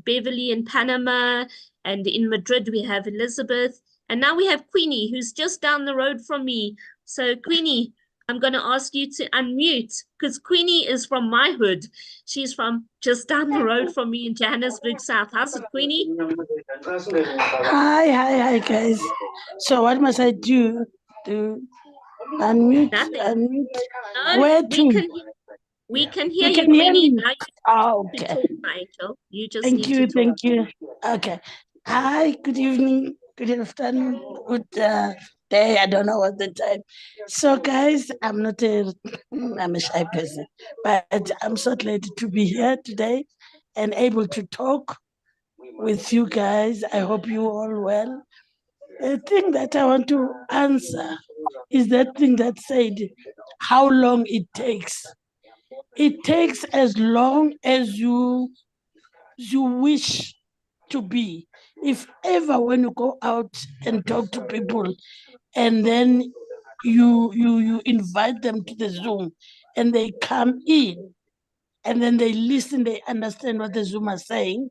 Beverly in Panama, and in Madrid we have Elizabeth. And now we have Queenie, who's just down the road from me. So Queenie, I'm going to ask you to unmute, because Queenie is from my hood. She's from just down the road from me in Johannesburg South. How's it, Queenie? Hi, guys. So what must I do to unmute? Nothing. Unmute? No, Where we to? can hear You you, can hear Queenie. me? Now you Oh, need to okay. talk, my angel. You just Thank need to you, talk. thank you. Okay. Hi, good evening, good afternoon, good day. I don't know what the time. So, guys, I'm not a, I'm a shy person, but I'm so glad to be here today. and able to talk with you guys. I hope you all well. The thing that I want to answer is that thing that said how long it takes. It takes as long as you wish to be. If ever when you go out and talk to people and then you invite them to the Zoom and they come in and then they listen, they understand what the Zoom are saying,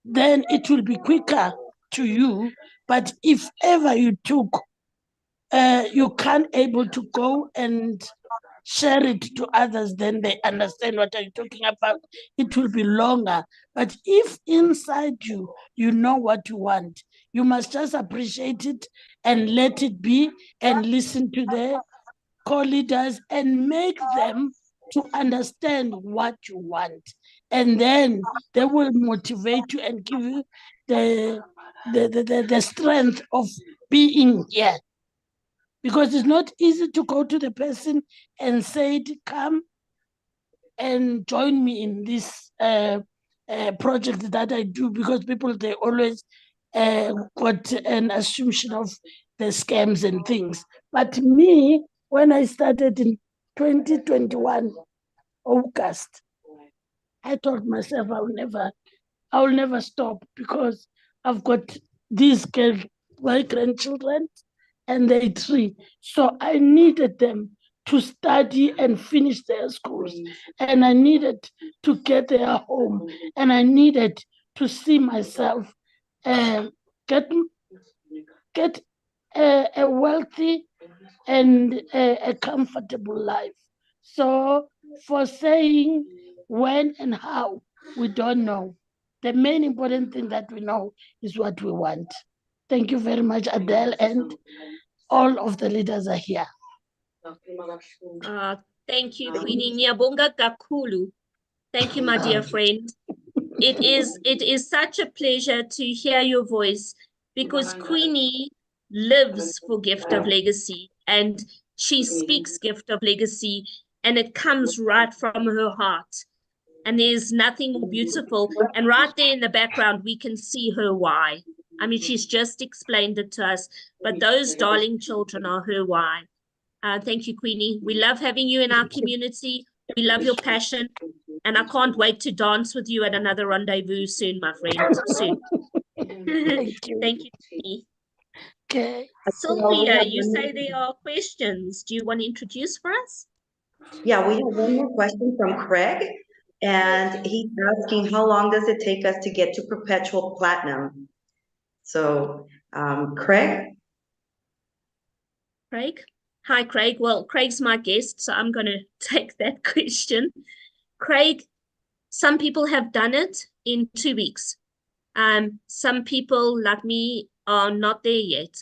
then it will be quicker to you. But if ever you can't able to go and share it to others, then they understand what I'm talking about. It will be longer. But if inside you know what you want, you must just appreciate it and let it be and listen to the co-leaders and make them to understand what you want. And then they will motivate you and give you the strength of being here. Because it's not easy to go to the person and say, come and join me in this project that I do, because people, they always got an assumption of the scams and things. But me, when I started in 2021, August, I told myself I will never stop, because I've got these my grandchildren and they're 3. So I needed them to study and finish their schools. And I needed to get their home. And I needed to see myself get a wealthy and a comfortable life. So for saying when and how, we don't know. The main important thing that we know is what we want. Thank you very much, Adele, and all of the leaders are here. Thank you, Queenie. Ngiyabonga kakhulu. Thank you, my dear friend. It is such a pleasure to hear your voice, because Queenie lives for Gift of Legacy and she speaks Gift of Legacy, and it comes right from her heart. And there's nothing more beautiful. And right there in the background, we can see her why. I mean, she's just explained it to us, but those darling children are her why. Thank you, Queenie. We love having you in our community. We love your passion. And I can't wait to dance with you at another rendezvous soon, my friend. Soon. Thank you. Thank you, Queenie. Okay. Sylvia, you say there are questions. Do you want to introduce for us? Yeah, we have one more question from Craig. And he's asking, how long does it take us to get to Perpetual Platinum? So, Craig? Craig? Hi, Craig. Well, Craig's my guest, so I'm going to take that question. Craig, some people have done it in 2 weeks. Some people, like me, are not there yet.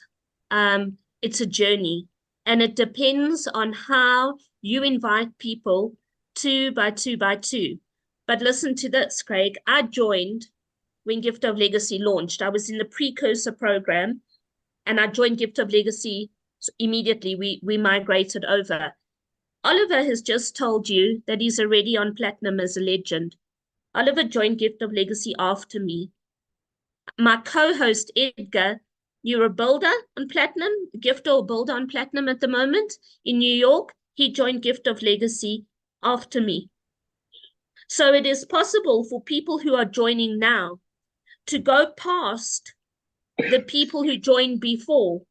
It's a journey, and it depends on how you invite people 2 by 2 by 2. But listen to this, Craig. I joined when Gift of Legacy launched. I was in the precursor program, and I joined Gift of Legacy. So immediately we migrated over. Oliver has just told you that he's already on platinum as a legend. Oliver joined Gift of Legacy after me. My co-host Edgar, you're a builder on platinum, gifter or builder on platinum at the moment in New York. He joined Gift of Legacy after me. So it is possible for people who are joining now to go past the people who joined before.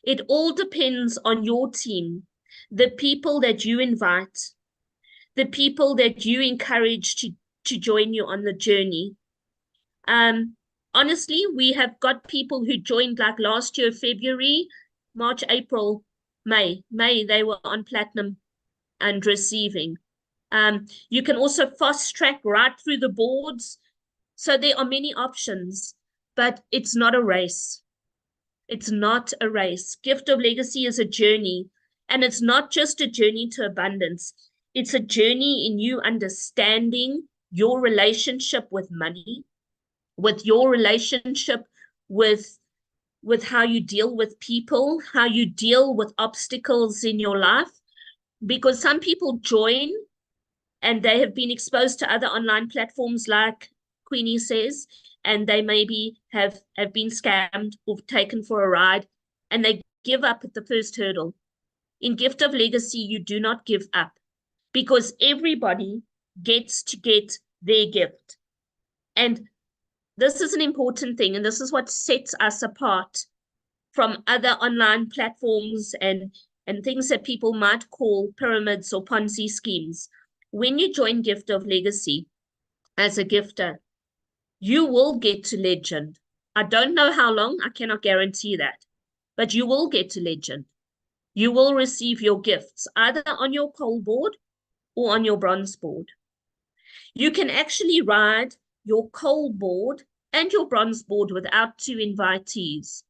It all depends on your team, the people that you invite, the people that you encourage to join you on the journey. Honestly, we have got people who joined like last year, February, March, April, May. May, they were on platinum and receiving. You can also fast track right through the boards. So there are many options, but it's not a race. It's not a race. Gift of Legacy is a journey, and it's not just a journey to abundance. It's a journey in you understanding your relationship with money, with your relationship with how you deal with people, how you deal with obstacles in your life. Because some people join and they have been exposed to other online platforms like Queenie says, and they maybe have been scammed or taken for a ride, and they give up at the first hurdle. In Gift of Legacy, you do not give up, because everybody gets to get their gift. And this is an important thing, and this is what sets us apart from other online platforms and things that people might call pyramids or Ponzi schemes. When you join Gift of Legacy as a gifter, you will get to legend. I don't know how long, I cannot guarantee that, but you will get to legend. You will receive your gifts either on your coal board or on your bronze board. You can actually ride your coal board and your bronze board without 2 invitees.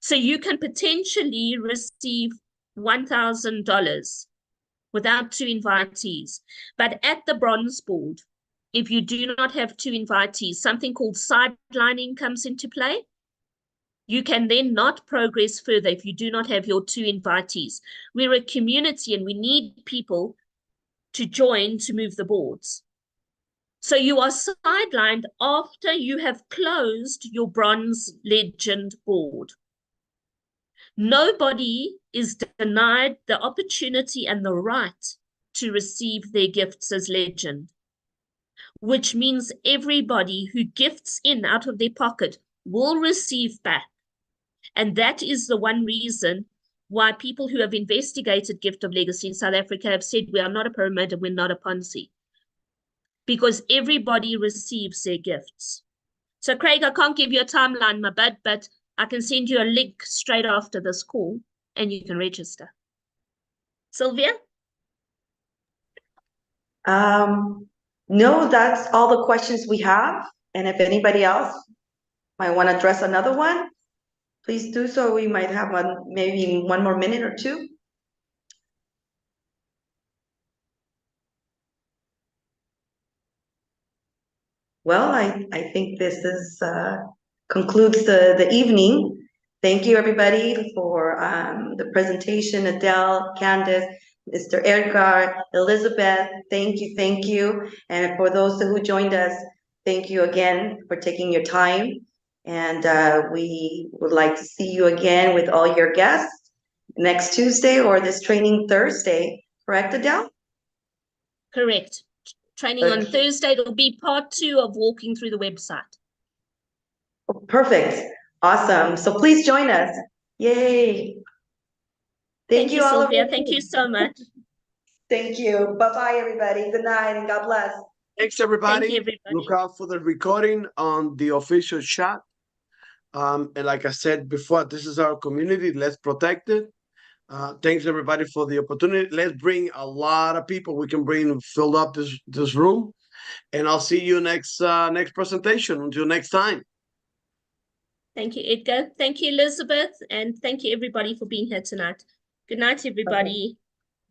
So you can potentially receive $1,000 without 2 invitees. But at the bronze board, if you do not have 2 invitees, something called sidelining comes into play. You can then not progress further if you do not have your 2 invitees. We're a community and we need people to join to move the boards. So you are sidelined after you have closed your bronze legend board. Nobody is denied the opportunity and the right to receive their gifts as legend, which means everybody who gifts in out of their pocket will receive back. And that is the one reason why people who have investigated Gift of Legacy in South Africa have said we are not a pyramid and we're not a Ponzi, because everybody receives their gifts. So Craig, I can't give you a timeline, my bud, but I can send you a link straight after this call and you can register. Sylvia? No, that's all the questions we have. And if anybody else might want to address another one, please do so. We might have maybe one more minute or two. Well, I think this is concludes the evening. Thank you, everybody, for the presentation. Adele, Candace, Mr. Edgar, Elizabeth, thank you. And for those who joined us, thank you again for taking your time. And we would like to see you again with all your guests next Tuesday or this training Thursday. Correct, Adele? Correct. Training on Thursday. It'll be part 2 of walking through the website. Oh, perfect. Awesome. So please join us. Yay. Thank you all, Sylvia. Thank you so much. Thank you. Bye-bye, everybody. Good night and God bless. Thanks, everybody. Thank you, everybody. Look out for the recording on the official chat. And like I said before, this is our community. Let's protect it. Thanks, everybody, for the opportunity. Let's bring a lot of people. We can fill up this room. And I'll see you next presentation. Until next time. Thank you, Edgar. Thank you, Elizabeth. And thank you, everybody, for being here tonight. Good night, everybody.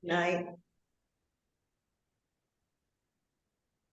Good night.